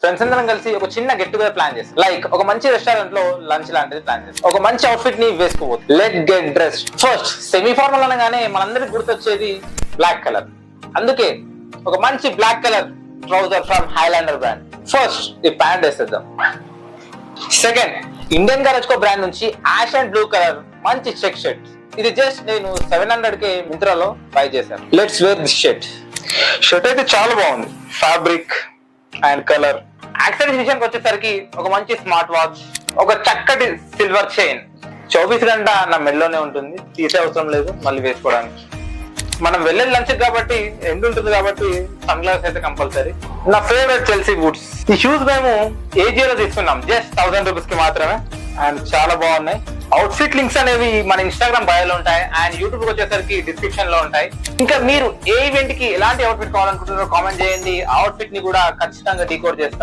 Friends అందరం కలిసి ఒక చిన్న గెట్ టుగెదర్ ప్లాన్ చేస్తాం. లైక్ ఒక మంచి రెస్టారెంట్ లో లంచ్ లాంటిది ప్లాన్ చేస్తాం. ఒక మంచి అవుట్ఫిట్ ని వేసుకోవచ్చు. Let get dress. First semi formal అనగానే మనందరికి గుర్తొచ్చేది బ్లాక్ కలర్. అందుకే ఒక మంచి black colour trouser from Highlander brand. First ఈ ప్యాంట్ వేసేద్దాం. సెకండ్, ఇండియన్ గారేజ్కో బ్రాండ్ నుంచి యాష్ అండ్ బ్లూ కలర్ మంచి చెక్ షర్ట్. ఇది జస్ట్ నేను 700 కి మింత్రాలో బై చేశాను. Let's wear this shirt. Shirt అయితే చాలా బాగుంది. Fabric and colour. యాక్సెసరీస్ విషయానికి వచ్చేసరికి ఒక మంచి స్మార్ట్ వాచ్, ఒక చక్కటి సిల్వర్ చైన్. 24 గంట నా మెడలోనే ఉంటుంది, తీసే అవసరం లేదు మళ్ళీ వేసుకోవడానికి. మనం వెళ్ళేది లంచ్ కాబట్టి ఎండ్ ఉంటుంది కాబట్టి సన్ గ్లాస్ అయితే కంపల్సరీ. నా ఫేవరెట్ చెల్సీ బూట్స్. ఈ షూస్ మేము ఏజియోలో తీసుకున్నాం, జస్ట్ 1000 రూపీస్ కి మాత్రమే. అండ్ చాలా బాగున్నాయి. అవుట్ఫిట్ లింక్స్ అనేవి మన ఇన్స్టాగ్రామ్ బయోలో ఉంటాయి అండ్ యూట్యూబ్ వచ్చేసరికి డిస్క్రిప్షన్ లో ఉంటాయి. ఇంకా మీరు ఏ ఈవెంట్ కి ఎలాంటి అవుట్ఫిట్ కావాలనుకుంటున్నారో కామెంట్ చేయండి. అవుట్ఫిట్ ని కూడా ఖచ్చితంగా డీకోడ్ చేస్తాం.